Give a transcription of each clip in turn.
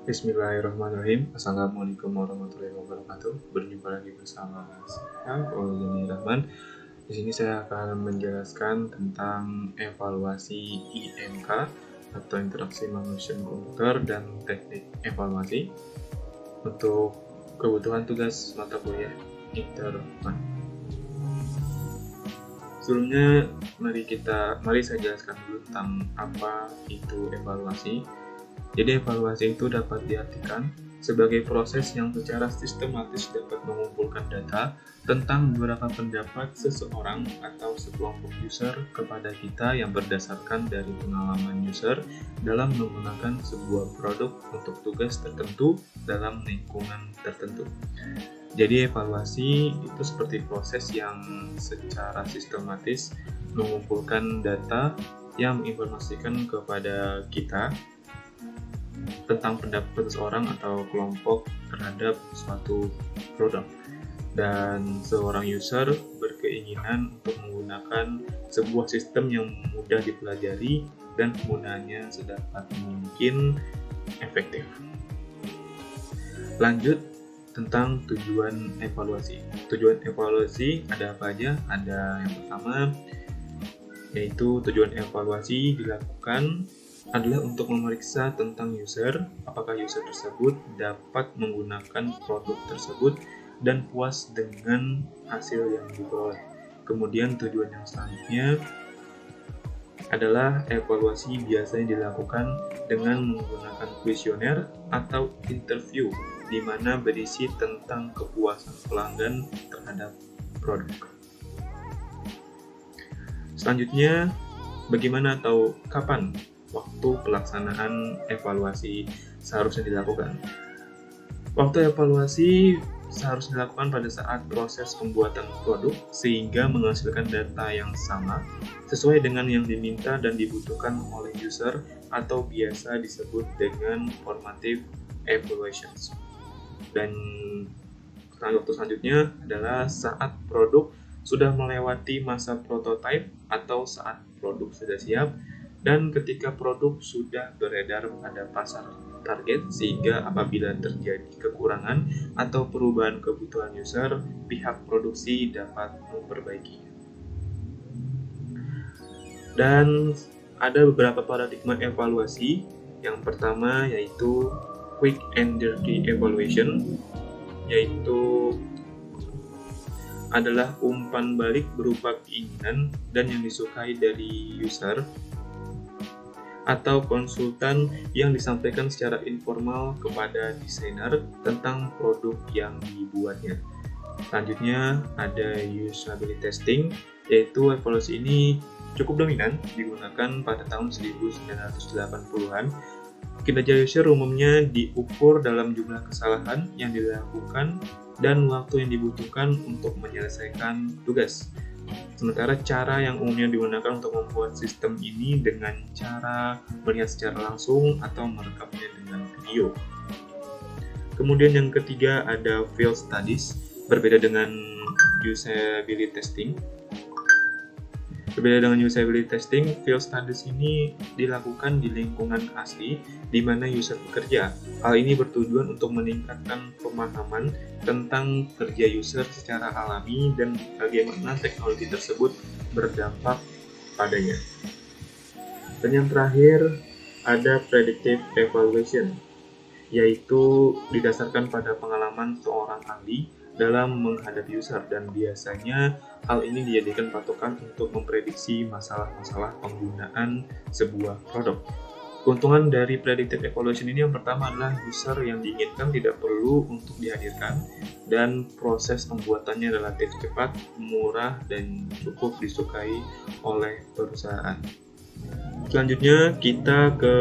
Bismillahirrahmanirrahim. Assalamualaikum warahmatullahi wabarakatuh. Berjumpa lagi bersama saya, Fauzani Rahman. Di sini saya akan menjelaskan tentang evaluasi IMK atau interaksi manusia komputer dan teknik evaluasi untuk kebutuhan tugas mata kuliah Interman. Sebelumnya, mari saya jelaskan dulu tentang apa itu evaluasi. Jadi evaluasi itu dapat diartikan sebagai proses yang secara sistematis dapat mengumpulkan data tentang beberapa pendapat seseorang atau sekelompok user kepada kita yang berdasarkan dari pengalaman user dalam menggunakan sebuah produk untuk tugas tertentu dalam lingkungan tertentu. Jadi evaluasi itu seperti proses yang secara sistematis mengumpulkan data yang menginformasikan kepada kita tentang pendapat seseorang atau kelompok terhadap suatu produk, dan seorang user berkeinginan untuk menggunakan sebuah sistem yang mudah dipelajari dan penggunaannya sedapat mungkin efektif. Lanjut tentang tujuan evaluasi. Tujuan evaluasi ada apa aja? Ada yang pertama, yaitu tujuan evaluasi dilakukan adalah untuk memeriksa tentang user, apakah user tersebut dapat menggunakan produk tersebut dan puas dengan hasil yang diperoleh. Kemudian tujuan yang selanjutnya adalah evaluasi biasanya dilakukan dengan menggunakan kuesioner atau interview di mana berisi tentang kepuasan pelanggan terhadap produk. Selanjutnya, bagaimana atau kapan waktu pelaksanaan evaluasi seharusnya dilakukan? Waktu evaluasi seharusnya dilakukan pada saat proses pembuatan produk sehingga menghasilkan data yang sama sesuai dengan yang diminta dan dibutuhkan oleh user atau biasa disebut dengan formative evaluations. Dan waktu selanjutnya adalah saat produk sudah melewati masa prototype atau saat produk sudah siap dan ketika produk sudah beredar pada pasar target, sehingga apabila terjadi kekurangan atau perubahan kebutuhan user, pihak produksi dapat memperbaikinya. Dan ada beberapa paradigma evaluasi. Yang pertama yaitu quick and dirty evaluation, yaitu adalah umpan balik berupa keinginan dan yang disukai dari user atau konsultan yang disampaikan secara informal kepada desainer tentang produk yang dibuatnya. Selanjutnya ada usability testing, yaitu evaluasi ini cukup dominan digunakan pada tahun 1980-an. Kinerja user umumnya diukur dalam jumlah kesalahan yang dilakukan dan waktu yang dibutuhkan untuk menyelesaikan tugas. Sementara cara yang umumnya digunakan untuk membuat sistem ini dengan cara melihat secara langsung atau merekamnya dengan video. Kemudian yang ketiga ada field studies, berbeda dengan usability testing. Berbeda dengan usability testing, field studies ini dilakukan di lingkungan asli di mana user bekerja. Hal ini bertujuan untuk meningkatkan pemahaman tentang kerja user secara alami dan bagaimana teknologi tersebut berdampak padanya. Dan yang terakhir ada predictive evaluation, yaitu didasarkan pada pengalaman seorang ahli dalam menghadapi user, dan biasanya hal ini dijadikan patokan untuk memprediksi masalah-masalah penggunaan sebuah produk. Keuntungan dari predictive evaluation ini yang pertama adalah user yang diinginkan tidak perlu untuk dihadirkan dan proses pembuatannya relatif cepat, murah, dan cukup disukai oleh perusahaan. Selanjutnya kita ke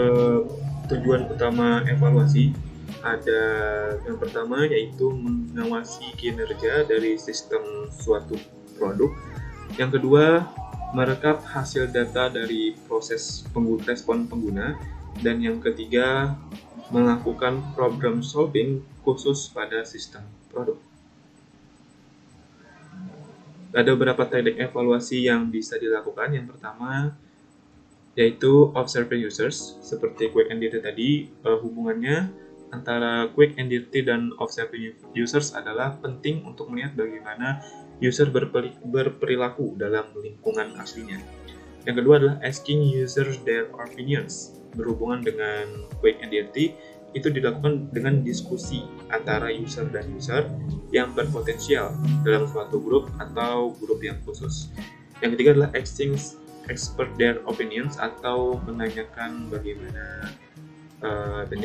tujuan utama evaluasi. Ada yang pertama yaitu mengawasi kinerja dari sistem suatu produk. Yang kedua, merekap hasil data dari proses respon pengguna. Dan yang ketiga, melakukan problem solving khusus pada sistem produk. Ada beberapa teknik evaluasi yang bisa dilakukan. Yang pertama yaitu observing users, seperti quick and dirty tadi. Hubungannya antara quick and dirty dan observing users adalah penting untuk melihat bagaimana user berperilaku dalam lingkungan aslinya. Yang kedua adalah asking users their opinions. Berhubungan dengan quick and dirty, itu dilakukan dengan diskusi antara user dan user yang berpotensial dalam suatu grup atau grup yang khusus. Yang ketiga adalah asking expert their opinions atau menanyakan bagaimana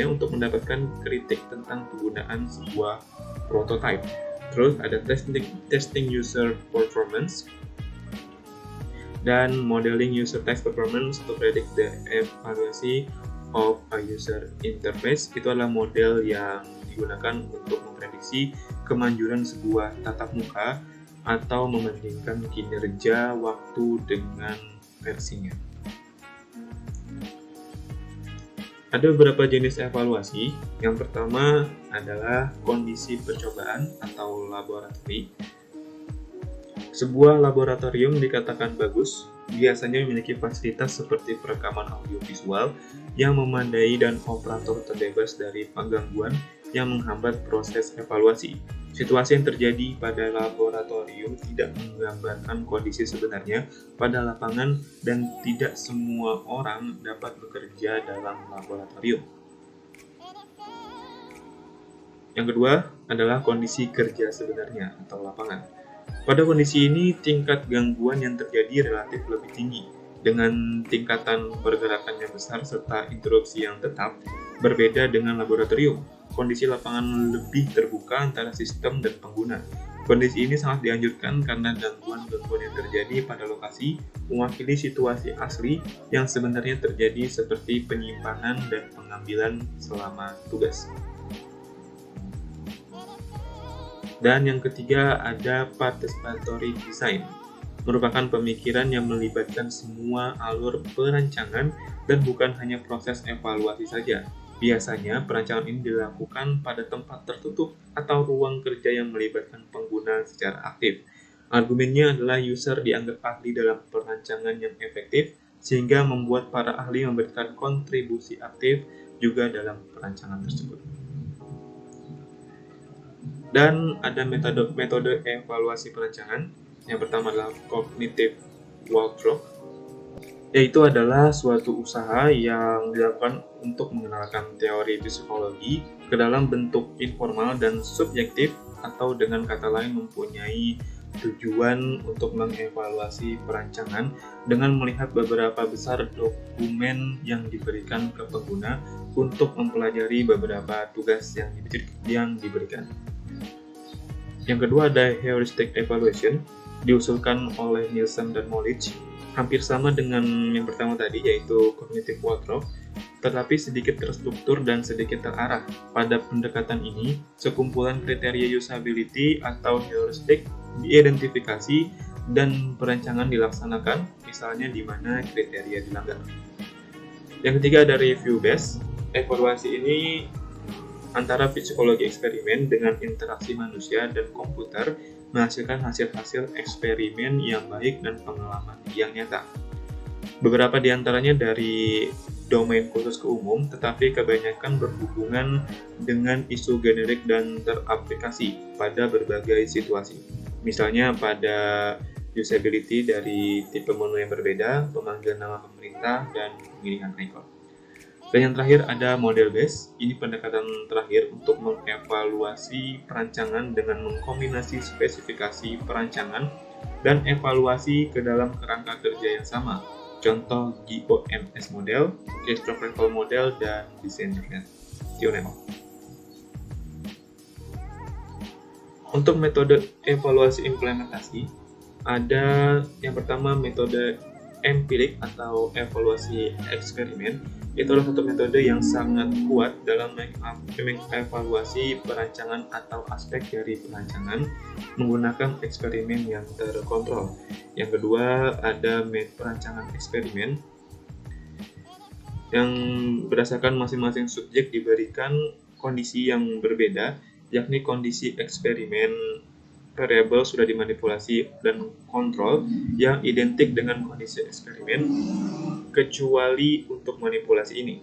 untuk mendapatkan kritik tentang penggunaan sebuah prototype. Terus ada testing user performance dan modeling user test performance to predict the evaluasi of a user interface. Itu adalah model yang digunakan untuk memprediksi kemanjuran sebuah tatap muka atau membandingkan kinerja waktu dengan versinya. Ada beberapa jenis evaluasi. Yang pertama adalah kondisi percobaan atau laboratori. Sebuah laboratorium dikatakan bagus, biasanya memiliki fasilitas seperti perekaman audiovisual yang memadai dan operator terbebas dari gangguan yang menghambat proses evaluasi. Situasi yang terjadi pada laboratorium tidak menggambarkan kondisi sebenarnya pada lapangan dan tidak semua orang dapat bekerja dalam laboratorium. Yang kedua adalah kondisi kerja sebenarnya atau lapangan. Pada kondisi ini, tingkat gangguan yang terjadi relatif lebih tinggi, dengan tingkatan pergerakan yang besar serta interupsi yang tetap, berbeda dengan laboratorium. Kondisi lapangan lebih terbuka antara sistem dan pengguna. Kondisi ini sangat dianjurkan karena gangguan-gangguan yang terjadi pada lokasi mewakili situasi asli yang sebenarnya terjadi seperti penyimpangan dan pengambilan selama tugas. Dan yang ketiga ada participatory design, merupakan pemikiran yang melibatkan semua alur perancangan dan bukan hanya proses evaluasi saja. Biasanya, perancangan ini dilakukan pada tempat tertutup atau ruang kerja yang melibatkan pengguna secara aktif. Argumennya adalah user dianggap ahli dalam perancangan yang efektif, sehingga membuat para ahli memberikan kontribusi aktif juga dalam perancangan tersebut. Dan ada metode evaluasi perancangan. Yang pertama adalah cognitive walkthrough, yaitu adalah suatu usaha yang dilakukan untuk mengenalkan teori psikologi ke dalam bentuk informal dan subjektif, atau dengan kata lain mempunyai tujuan untuk mengevaluasi perancangan dengan melihat beberapa besar dokumen yang diberikan ke pengguna untuk mempelajari beberapa tugas yang diberikan. Yang kedua ada heuristic evaluation, diusulkan oleh Nielsen dan Molich. Hampir sama dengan yang pertama tadi, yaitu cognitive walkthrough, tetapi sedikit terstruktur dan sedikit terarah. Pada pendekatan ini, sekumpulan kriteria usability atau heuristik diidentifikasi dan perancangan dilaksanakan, misalnya di mana kriteria dilanggar. Yang ketiga ada review based. Evaluasi ini antara psikologi eksperimen dengan interaksi manusia dan komputer menghasilkan hasil-hasil eksperimen yang baik dan pengalaman yang nyata. Beberapa di antaranya dari domain khusus ke umum, tetapi kebanyakan berhubungan dengan isu generik dan teraplikasi pada berbagai situasi. Misalnya pada usability dari tipe menu yang berbeda, pemanggilan nama pemerintah, dan pemilihan rekor. Dan yang terakhir ada model base. Ini pendekatan terakhir untuk mengevaluasi perancangan dengan mengkombinasi spesifikasi perancangan dan evaluasi ke dalam kerangka kerja yang sama. Contoh GOMS model, Kestrel model, dan desain relational. Untuk metode evaluasi implementasi, ada yang pertama metode empirik atau evaluasi eksperimen. Itu adalah satu metode yang sangat kuat dalam mengevaluasi perancangan atau aspek dari perancangan menggunakan eksperimen yang terkontrol. Yang kedua ada perancangan eksperimen yang berdasarkan masing-masing subjek diberikan kondisi yang berbeda, yakni kondisi eksperimen variabel sudah dimanipulasi dan kontrol yang identik dengan kondisi eksperimen kecuali untuk manipulasi ini.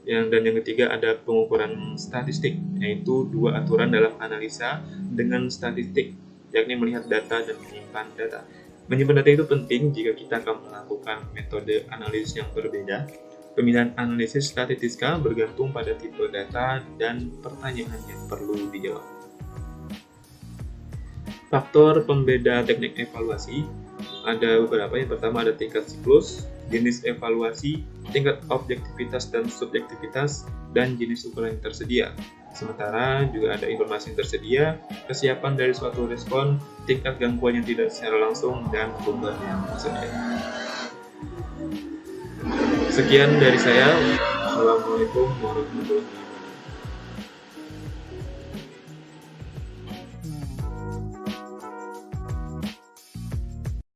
Dan yang ketiga ada pengukuran statistik, yaitu dua aturan dalam analisa dengan statistik, yakni melihat data dan menyimpan data. Menyimpan data itu penting jika kita akan melakukan metode analisis yang berbeda. Pemilihan analisis statistika bergantung pada tipe data dan pertanyaan yang perlu dijawab. Faktor pembeda teknik evaluasi ada beberapa. Yang pertama ada tingkat siklus, jenis evaluasi, tingkat objektivitas dan subjektivitas, dan jenis ukuran yang tersedia. Sementara juga ada informasi yang tersedia, kesiapan dari suatu respon, tingkat gangguan yang tidak secara langsung, dan beban yang tersedia. Sekian dari saya. Assalamualaikum warahmatullahi wabarakatuh.